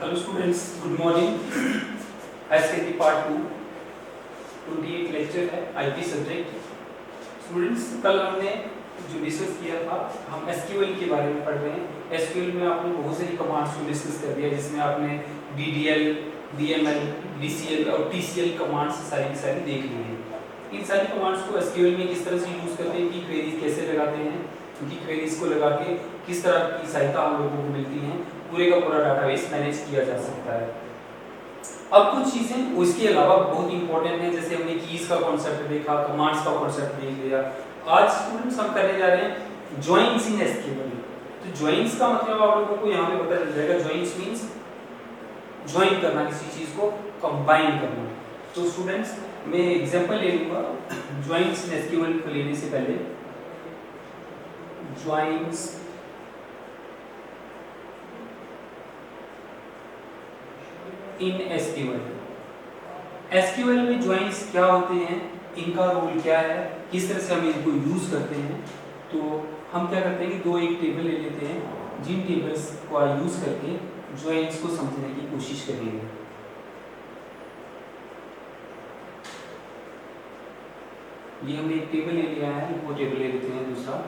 Hello students, good morning. आज के की पार्ट 2 28 लेक्चर है आईपी सब्जेक्ट। स्टूडेंट्स, कल हमने जो डिस्कस किया था, हम एसक्यूएल के बारे में पढ़ रहे हैं। एसक्यूएल में आपने बहुत सारी कमांड्स को डिस्कस कर दिया, जिसमें आपने डीडीएल, डीएमएल, डीसीएल और टीसीएल कमांड्स सारी की सारी देख ली हैं। इन सारी कमांड्स को एसक्यूएल में किस तरह से यूज करते हैं, कि क्वेरीज कैसे लगाते हैं, उनकी क्वेरीज को लगा के किस तरह की सहायता हम लोगों को मिलती है, पूरे का पूरा डाटाबेस मैनेज किया जा सकता है। अब कुछ चीजें उसके अलावा बहुत इंपॉर्टेंट है, जैसे हमने कीज का कॉन्सेप्ट देखा, कमांड्स का कॉन्सेप्ट देख लिया। आज स्टूडेंट्स हम करने जा रहे हैं जॉइंस इन एसक्यूएल। तो जॉइंस का मतलब आप लोगों को यहाँ पे पता चल जाएगा। जॉइंस मींस ज्वाइन करना, किसी चीज को कंबाइन करना। तो स्टूडेंट्स, मैं एग्जांपल ले लूंगा जॉइंस इन एसक्यूएल को लेने से पहले। Joins in SQL. एसक्यूएल में ज्वाइंस क्या होते हैं, इनका रोल क्या है, किस तरह से हम इनको यूज करते हैं। तो हम क्या करते हैं कि दो एक टेबल ले लेते हैं, जिन टेबल्स को यूज करके ज्वाइंस को समझने की कोशिश करेंगे। ये हमने एक टेबल ले लिया है, वो टेबल ले लेते हैं दूसरा।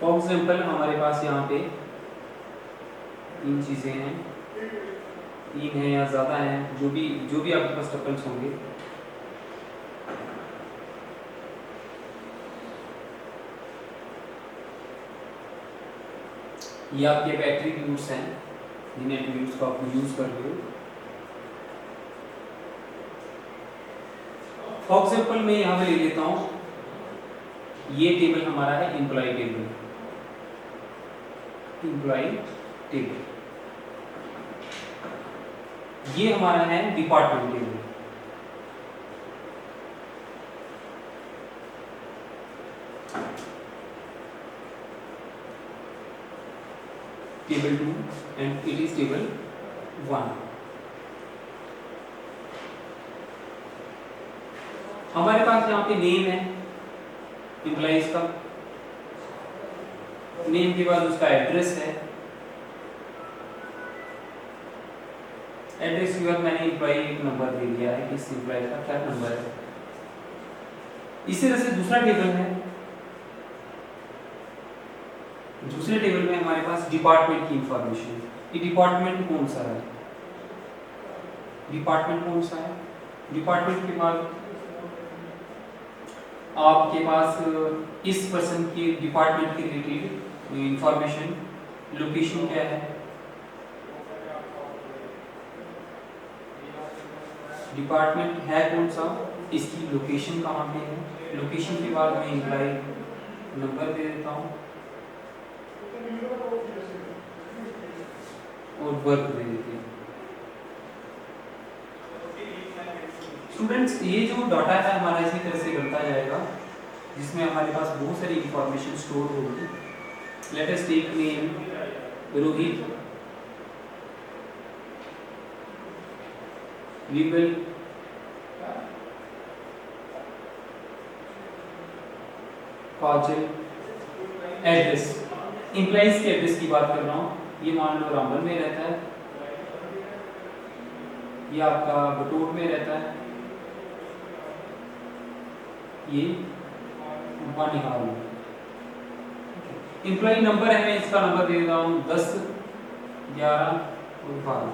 फॉर एग्जाम्पल हमारे पास यहाँ पे तीन चीजें हैं, तीन है या ज्यादा है, जो भी आपके पास टपल्स होंगे। ये आपके एट्रीब्यूट्स हैं, जिन एट्रीब्यूट्स को आप यूज कर रहे हो। फॉर एग्जाम्पल मैं यहाँ पे ले लेता हूँ, ये टेबल हमारा है एम्प्लॉय टेबल। एम्प्लॉय टेबल ये हमारा है department table. Table 2 and it is table 1। हमारे पास यहाँ पे नेम है एम्प्लॉइज का, नेम के बाद उसका एड्रेस है, एड्रेस के बाद मैंने एम्प्लॉय एक नंबर दे दिया है, किस एम्प्लॉय का क्या नंबर है। इसी तरह से दूसरा टेबल है, दूसरे टेबल में हमारे पास डिपार्टमेंट की इंफॉर्मेशन। ये डिपार्टमेंट कौन सा है, डिपार्टमेंट कौन सा है। डिपार्टमेंट के बाद आपके पास इस पर्सन की डिपार्टमेंट के रिलेटेड इंफॉर्मेशन, लोकेशन क्या है, डिपार्टमेंट है कौन सा, इसकी लोकेशन कहाँ पे है। लोकेशन के बाद मैं एम्प्लॉय नंबर दे देता हूँ और वर्क दे देते हैं। स्टूडेंट्स, ये जो डाटा है हमारा इसी तरह से बढ़ता जाएगा, जिसमें हमारे पास बहुत सारी इंफॉर्मेशन स्टोर होगी। Let us take name Rohit, we will Kajal. Address, employees के एड्रेस की बात कर रहा हूँ। ये मान लो रामबन में रहता है, ये आपका बटोट में रहता है, ये बानिहाल में। एम्प्लॉय नंबर है, मैं इसका नंबर दे रहा हूँ 10, 11 और 12,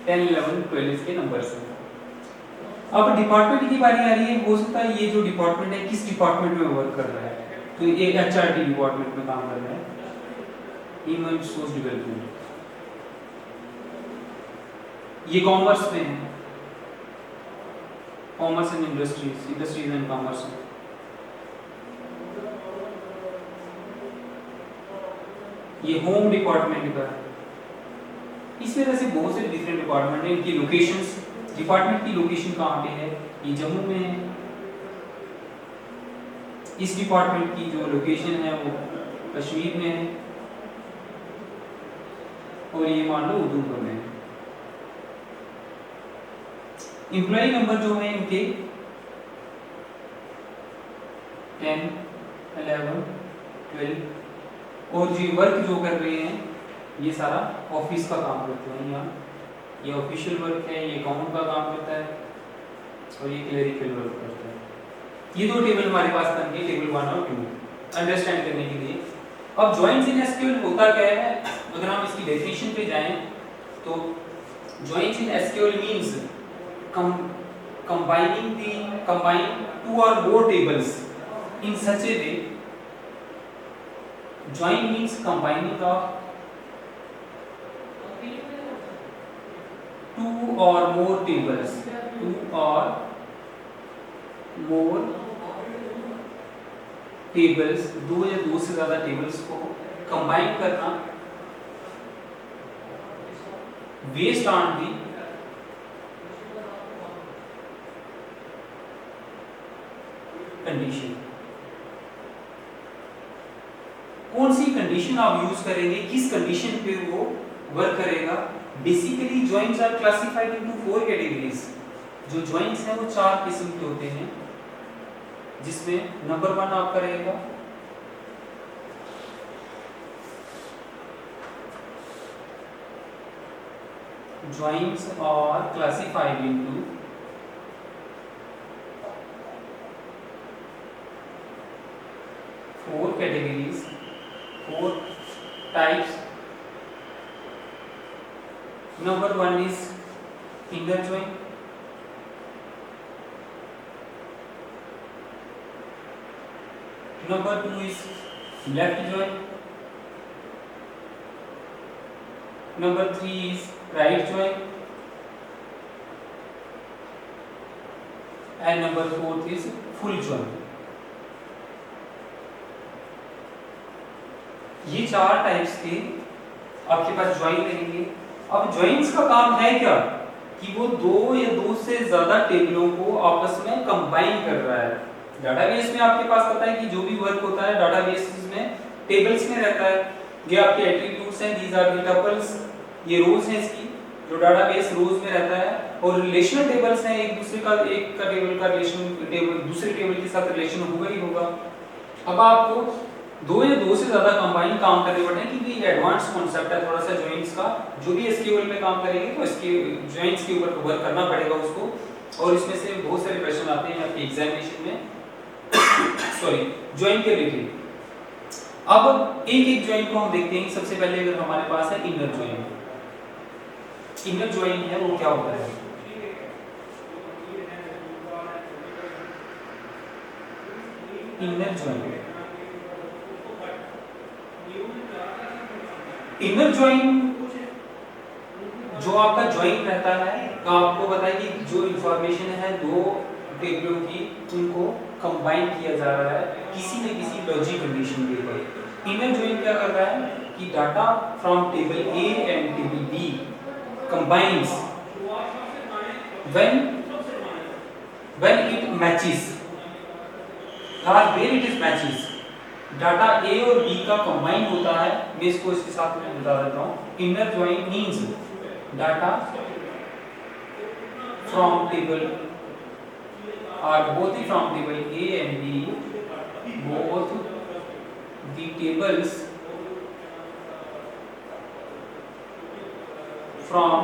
10, 11, 12 के नंबर से। अब डिपार्टमेंट की बारी आ रही है। हो सकता है ये जो डिपार्टमेंट है किस डिपार्टमेंट में वर्क कर रहा है। तो ये एचआरडी डिपार्टमेंट में काम कर रहा है, ह्यूमन रिसोर्स डेवलपमेंट। ये कॉमर्स में है, commerce and industries, industries and commerce. ये होम डिपार्टमेंट का है। इस तरह से बहुत से डिफरेंट डिपार्टमेंट है, इनकी लोकेशंस, डिपार्टमेंट की लोकेशन कहाँ पे है, ये जम्मू में है। इस डिपार्टमेंट की जो लोकेशन है वो कश्मीर में है, और ये मान लो उधमपुर में है। एम्प्लॉय नंबर जो है इनके 10, 11 12 और जो वर्क जो कर रहे हैं ये सारा ऑफिस का काम करते हैं। यहाँ ये ऑफिशियल वर्क है, ये अकाउंट का काम करता है और ये क्लेरिकल वर्क करता है। ये दो टेबल हमारे पास बन गए, टेबल 1 और 2 अंडरस्टैंड करने के लिए। अब जॉइंट्स इन एसक्यूएल होता क्या है, अगर हम इसकी डेफिनेशन पे जाएं तो joints in SQL means combine two or more tables in such a way. Join means combining of two or more tables, two or more tables, दो या दो से ज्यादा टेबल्स को कंबाइन करना बेस्ड ऑन दी कंडीशन। कौन सी condition आप use करेंगे, किस कंडीशन पे वो वर्क करेगा। Basically joints are classified into 4 categories. जो जॉइंट्स हैं वो 4 किस्म के होते हैं, जिसमें नंबर 1 आपका रहेगा joints are classified into 4 categories, 4 types. Number 1 is inner joint. Number 2 is left joint. Number 3 is right joint. And number 4 is full joint. ये 4 टाइप्स के आपके पास ज्वाइन रहेंगे। अब ज्वाइंट्स का काम है क्या कि वो दो या दो से ज्यादा टेबलों को आपस में कंबाइन कर रहा है। डाटाबेस में आपके पास पता है कि जो भी वर्क होता है डाटाबेस में टेबल्स में रहता है। ये आपके एट्रीब्यूट्स हैं, दीज आर द टपल्स, ये रोज हैं इसकी, जो डाटाबेस रोज में रहता है। और रिलेशनल टेबल्स हैं, एक का टेबल का रिलेशन टेबल दूसरे टेबल के साथ रिलेशन होगा ही होगा। अब आपको दो या दो से ज्यादा कंबाइन काम करने पड़ते हैं, क्योंकि ये एडवांस कॉन्सेप्ट है थोड़ा सा जॉइंट्स का। जो भी एसक्यूएल में काम करेंगे तो इसके जॉइंट्स के ऊपर वर्क करना पड़ेगा उसको, और इसमें से बहुत सारे क्वेश्चन आते हैं आपके एग्जामिनेशन में सॉरी जॉइंट के रिलेटेड। अब एक एक जॉइंट को हम देखते हैं। सबसे पहले अगर हमारे पास है इनर जॉइंट। इनर जॉइंट है वो क्या होता है, इनर जॉइंट। इनर जॉइंट जो आपका जॉइंट रहता है, तो आपको पता है कि जो इंफॉर्मेशन है दो टेबलों की, उनको कंबाइन किया जा रहा है किसी न किसी लॉजिक कंडीशन के ऊपर। इनर जॉइंट क्या कर रहा है कि data from table A and table B combines when it matches or where it is matches। Data A और बी का कंबाइन होता है। मैं इसको इसके साथ में बता देता हूँ। Inner joint means data from table और both from table A and B, both the tables from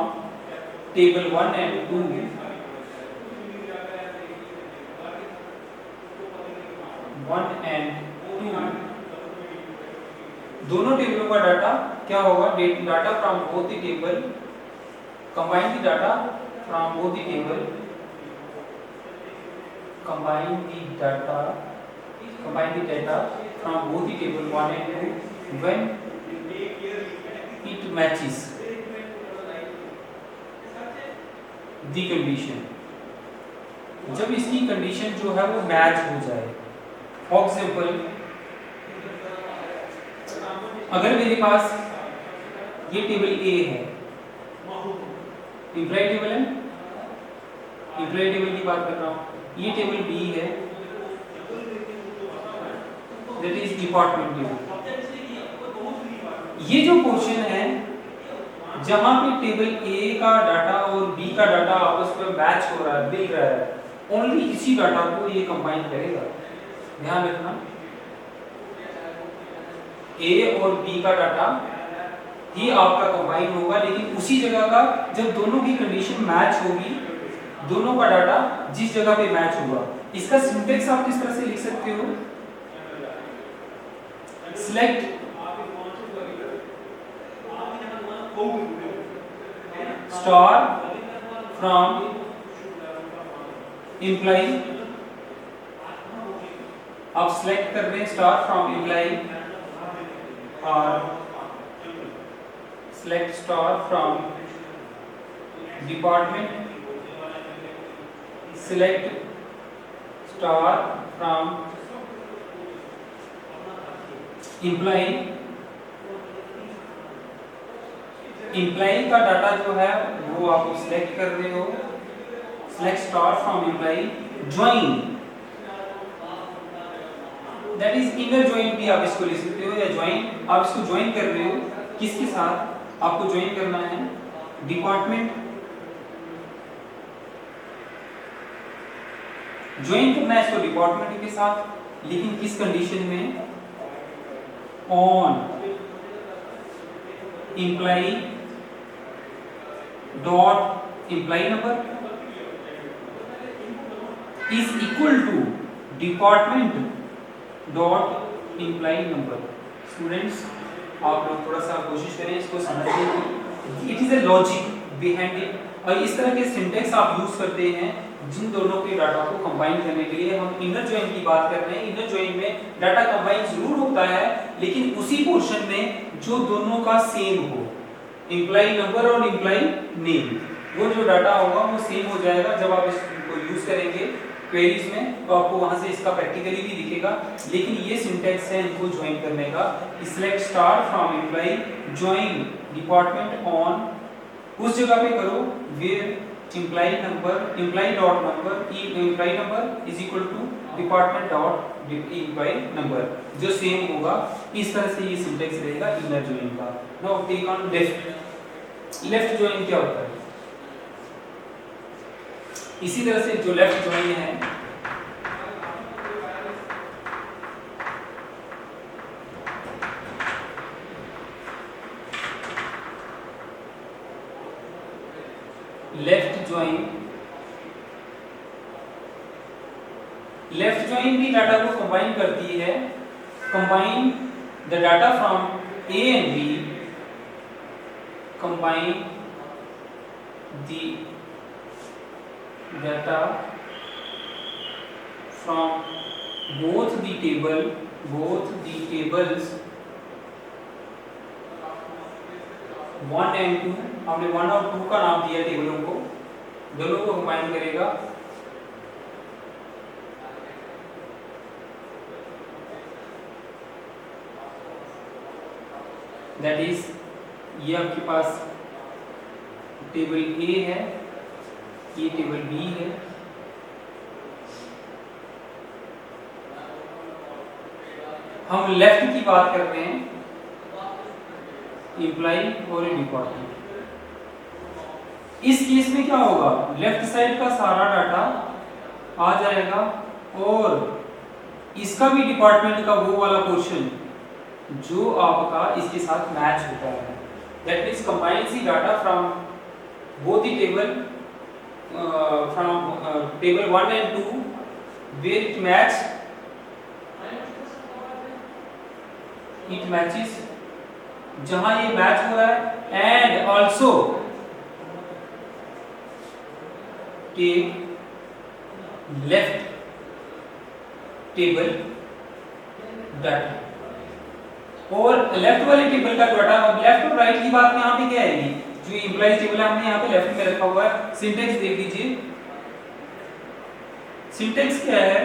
table 1 and 2 1 and 2 दोनों टेबलों का डाटा क्या होगा, data from both the table, combine the data from both the table, combine the data from both the table 1 and 2 when it matches the condition। जब इसकी condition जो है वो मैच हो जाए। फॉर एग्जाम्पल अगर मेरे पास ये टेबल ए है, इम्प्लॉय टेबल है, इम्प्लॉय टेबल की बात कर रहा हूँ, ये टेबल बी है, दैट इज डिपार्टमेंट टेबल। ये जो पोर्शन है जहां पे टेबल ए का डाटा और बी का डाटा आपस में मैच हो रहा है, मिल रहा है, ओनली इसी डाटा को ये कंबाइन करेगा। ध्यान रखना, ए और बी का डाटा ही आपका कंबाइन होगा, लेकिन उसी जगह का जब दोनों की कंडीशन मैच होगी, दोनों का डाटा जिस जगह पे मैच होगा। इसका सिंटेक्स आप किस तरह से लिख सकते हो? सिलेक्ट स्टार फ्रॉम इम्प्लाई, आप सिलेक्ट कर रहे हैं स्टार फ्रॉम इम्प्लाई, और select star from department, select star from imply. Imply का डाटा जो है वो आप सिलेक्ट कर रहे हो, select star from imply, join, that is inner join भी आप इसको लिख सकते हो, या ज्वाइन, आप इसको ज्वाइन कर रहे हो किसके साथ? आपको ज्वाइन करना है डिपार्टमेंट, ज्वाइन करना है इसको डिपार्टमेंट के साथ, लेकिन किस कंडीशन में? On employee dot employee number is equal to department dot employee number. Students, आप लोग थोड़ा सा कोशिश करें इसको समझने की, it is a logic behind it, और इस तरह के सिंटेक्स आप यूज करते हैं जिन दोनों के डाटा को कंबाइन करने के लिए। हम इनर जॉइन की बात कर रहे हैं, इनर जॉइन में डाटा कंबाइन जरूर होता है, लेकिन उसी पोर्शन में जो दोनों का सेम हो, इम्प्लाई नंबर और इम्प्लाई नेम, वो जो डाटा होगा वो सेम हो जाएगा। जब आप इसको यूज करेंगे क्वेरीज में तो आपको वहां से इसका प्रैक्टिकली भी दिखेगा, लेकिन ये सिंटेक्स है इनको ज्वाइन करने का। Select star from employ, join department on, उस जगह पे करो where employ number, employ dot number, employ number is equal to department dot employ number, जो सेम होगा। इस तरह से ये सिंटेक्स रहेगा इनर ज्वाइन का। Now take on left. Left join क्या होता है? इसी तरह से जो लेफ्ट ज्वाइन है, लेफ्ट ज्वाइन, लेफ्ट ज्वाइन भी डाटा को कंबाइन करती है। Combine the data from A and B, combine the data from both the tables 1 and 2, हमने 1 और 2 का नाम दिया टेबलों को, दोनों को कंबाइन करेगा। दैट इज, ये आपके पास टेबल ए है, ये टेबल बी है। हम लेफ्ट की बात कर रहे हैं, इम्प्लाई और डिपार्टमेंट। इस केस में क्या होगा? लेफ्ट साइड का सारा डाटा आ जाएगा और इसका भी डिपार्टमेंट का वो वाला पोर्शन जो आपका इसके साथ मैच होता है। That means combines the data from both the table from table 1 and 2 where it matches, जहां ये मैच हो रहा है, and also take left table data, और लेफ्ट वाले टेबल का डाटा, लेफ्ट और राइट की बात यहाँ पे क्या आएगी? जो एम्प्लॉय टेबल है हमने यहाँ पे लेफ्ट में रखा हुआ है। सिंटेक्स देख लीजिए, सिंटेक्स क्या है?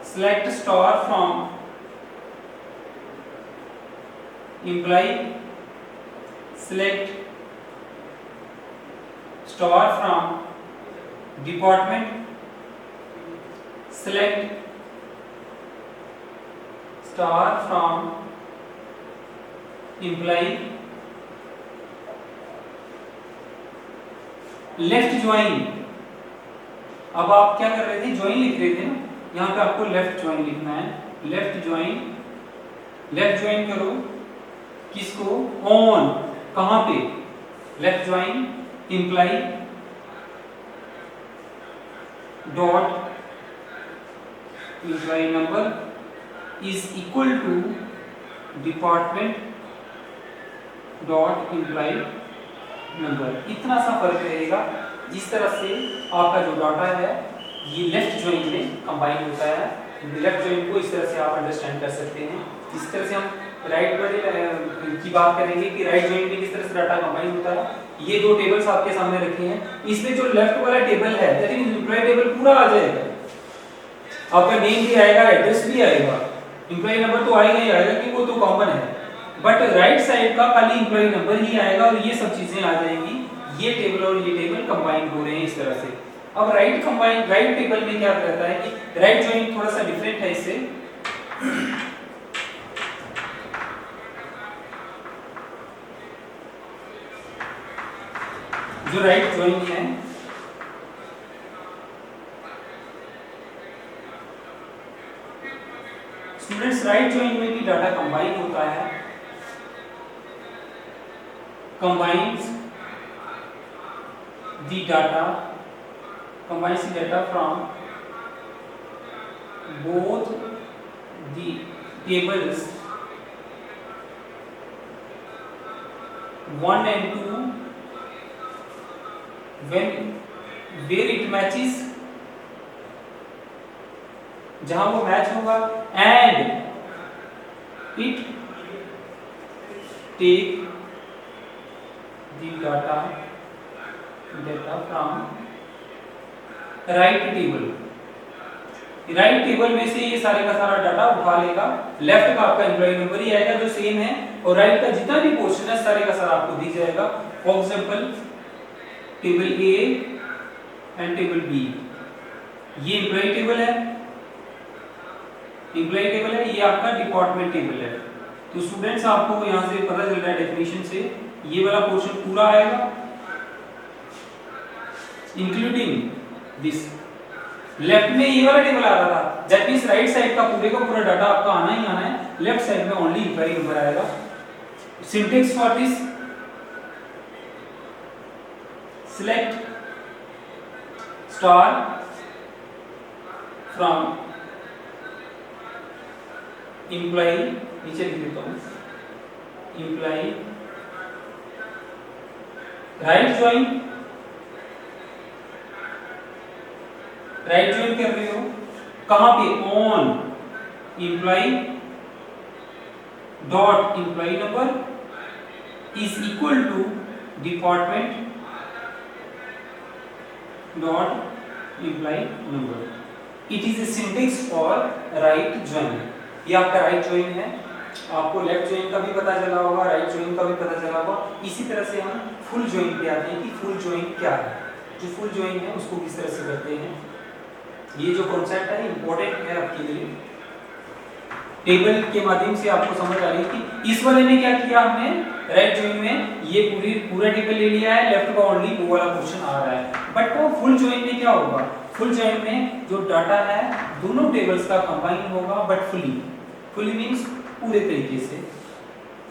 Select star from employ, select star from department, select star from employ, left join. अब आप क्या कर रहे थे? ज्वाइन लिख रहे थे ना, यहाँ पे आपको लेफ्ट ज्वाइन लिखना है। लेफ्ट ज्वाइन लेफ्ट ज्वाइन करो किसको, ऑन, कहां पे, left join employee dot employee number is equal to department dot employee number. इतना सा फर्क रहेगा। जिस तरह से आपका जो डाटा है ये लेफ्ट ज्वाइन में कंबाइन होता है, लेफ्ट ज्वाइन को इस तरह से आप अंडरस्टैंड कर सकते हैं। इस तरह से हम राइट वाले की बात करेंगे कि राइट ज्वाइन में किस तरह से डाटा कंबाइन होता है। ये दो टेबल्स आपके सामने रखे हैं, इसमें जो लेफ्ट वाला टेबल है दैट इज एम्प्लॉय टेबल पूरा आ जाएगा, आपका नेम भी आएगा, एड्रेस भी आएगा, एम्प्लॉय नंबर तो आएगा ही आएगा कि वो तो कॉमन है, बट राइट साइड का खाली एम्प्लॉय नंबर ही आएगा और ये सब चीजें आ जाएंगी। ये टेबल और ये टेबल कंबाइन हो रहे हैं इस तरह से। अब राइट टेबल में क्या रहता है कि राइट ज्वाइन थोड़ा सा डिफरेंट है इससे। जो राइट ज्वाइन है स्टूडेंट्स, राइट ज्वाइन में भी डाटा कंबाइन होता है, combines the data from both the tables 1 and 2 where it matches, जहां वो मैच होगा, and it take the data from right table में से ये सारे का सारा डाटा उठा लेगा। लेफ्ट का आपका एम्प्लॉय नंबर ही आएगा जो सेम है, और राइट का जितना भी पोर्शन है सारे का सारा आपको दी जाएगा। For example table A and table B, ये एम्प्लॉय टेबल है, ये आपका डिपार्टमेंट टेबल है। तो स्टूडेंट्स आपको यहां से पता चल रहा है डेफिनेशन से, ये वाला पोर्शन पूरा आएगा इंक्लूडिंग दिस। लेफ्ट में ये वाला टेबल आ रहा था, दैट मींस राइट साइड का पूरे का पूरा डाटा आपका आना ही आना है, लेफ्ट साइड में ओनली इंक्वायरी नंबर आएगा। Syntax for this, select star from employ, नीचे लिख देता हूं, एम्प्लॉय राइट ज्वाइन कर रहे हो कहां पे, on employ dot employ number is equal to department dot employ number. It is a syntax for right join. ये आपका राइट ज्वाइन है, आपको लेफ्ट ज्वाइन का भी पता चला होगा, राइट ज्वाइन का भी पता चला होगा। इसी तरह से हम फुल ज्वाइन पे आते हैं कि फुल ज्वाइन क्या है, जो फुल ज्वाइन है उसको किस तरह से करते हैं। ये जो कॉन्सेप्ट है इंपॉर्टेंट है आपके लिए, टेबल के माध्यम से आपको समझ आ रही है कि इस वाले में क्या किया हमने, राइट ज्वाइन में ये पूरा टेबल ले लिया है, लेफ्ट का ओनली वो वाला पोर्शन आ रहा है। बट वो फुल ज्वाइन में क्या होगा, फुल ज्वाइन में जो डाटा है दोनों टेबल्स का कंबाइन होगा, बट फुली मींस पूरे तरीके से।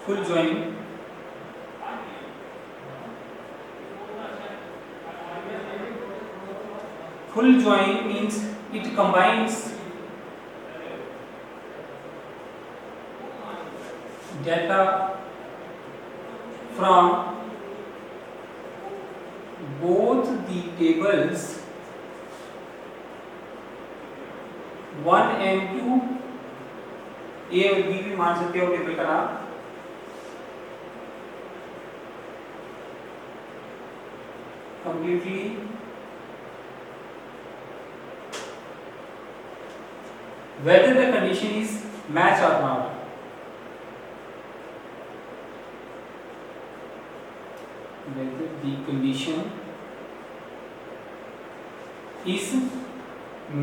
Full join means it combines data from both the tables 1 and 2, ए और बी भी मान सकते हो टेबल का नाम, completely whether the condition is match or not. Whether the condition is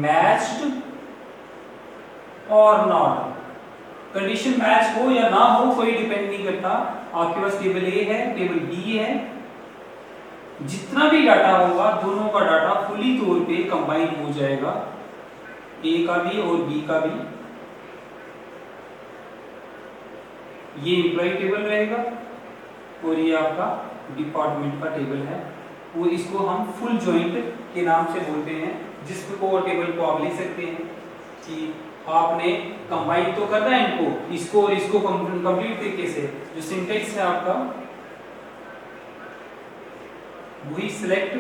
matched or not. Condition match हो या ना हो कोई डिपेंड नहीं करता, आपके पास टेबल ए है, टेबल बी है, जितना भी डाटा होगा दोनों का डाटा फुली तौर पे कंबाइन हो जाएगा, ए का भी और बी का भी। ये एम्प्लॉय टेबल रहेगा और ये आपका डिपार्टमेंट का टेबल है, वो इसको हम फुल जॉइंट के नाम से बोलते हैं, जिसको टेबल को आप लिख सकते हैं कि आपने कंबाइन तो करना है इनको, इसको और इसको कंप्लीट तरीके से। जो सिंटेक्स है आपका, we select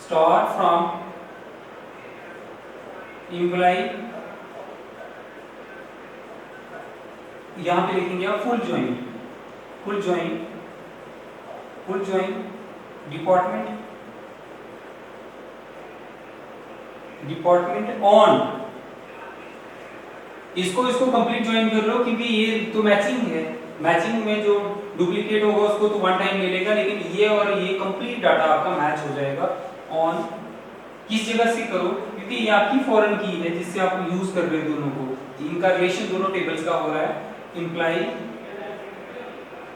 start from employ, यहां पे लिखेंगे आप full join, full join, full join department, department on, इसको कंप्लीट ज्वाइन कर लो क्योंकि ये तो मैचिंग है, मैचिंग में जो डुप्लीकेट होगा उसको तो वन टाइम ले लेगा, लेकिन ये और ये कंप्लीट डाटा आपका मैच हो जाएगा। ऑन किस जगह से करो, क्योंकि ये आपकी फॉरेन की है जिससे आप यूज कर रहे हो दोनों को, इनका रिलेशन दोनों टेबल्स का हो रहा है। एम्प्लॉय,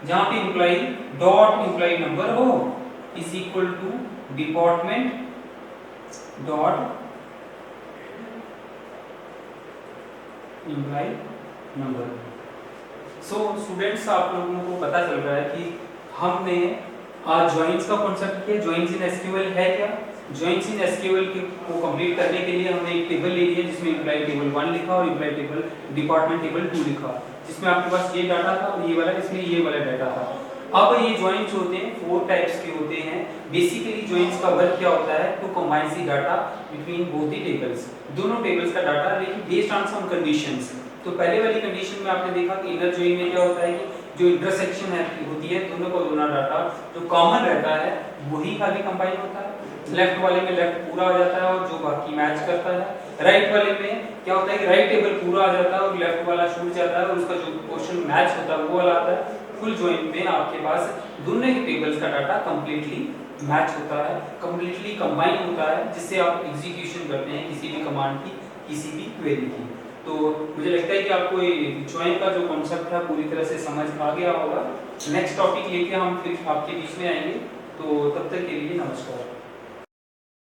जहां पे एम्प्लॉय डॉट एम्प्लॉय नंबर हो is equal to department dot employ number. So students, आप लोगों को पता चल रहा है कि हमने आज ज्वाइंस का कॉन्सेप्ट किया। ज्वाइंस इन एसक्यूएल है क्या? ज्वाइंस इन एसक्यूएल को कंप्लीट करने के लिए हमने एक टेबल ले लिया जिसमें एम्प्लॉय टेबल 1 लिखा और एम्प्लॉय टेबल डिपार्टमेंट टेबल 2 लिखा, जिसमें आपके पास ये डाटा था और ये वाला, इसमें ये वाला डाटा था। अब ये ज्वाइंस होते हैं 4 टाइप्स के होते हैं। बेसिकली ज्वाइंस का वर्क क्या होता है? To combine the data between both the tables, दोनों टेबल्स का डाटा, लेकिन बेस्ड ऑन सम कंडीशंस। तो पहले वाली कंडीशन में आपने देखा कि इनर ज्वाइन में क्या होता है कि जो इंटरसेक्शन है होती है दोनों का दोनों डाटा जो कॉमन रहता है वही खाली कंबाइन होता है। लेफ्ट वाले में लेफ्ट पूरा आ जाता है और जो बाकी मैच करता है। राइट वाले में क्या होता है कि राइट टेबल पूरा आ जाता है और लेफ्ट वाला छूट जाता है और उसका जो पोर्शन मैच होता है वो वाला आता है। फुल ज्वाइन में आपके पास दोनों ही टेबल्स का डाटा कंप्लीटली मैच होता है, कंप्लीटली कंबाइन होता है, जिससे आप एग्जीक्यूशन करते हैं किसी भी कमांड की, किसी भी क्वेरी की। तो मुझे लगता है कि आपको ये ज्वाइन का जो कॉन्सेप्ट है पूरी तरह से समझ आ गया होगा। नेक्स्ट टॉपिक लेके हम फिर आपके बीच में आएंगे, तो तब तक के लिए नमस्कार।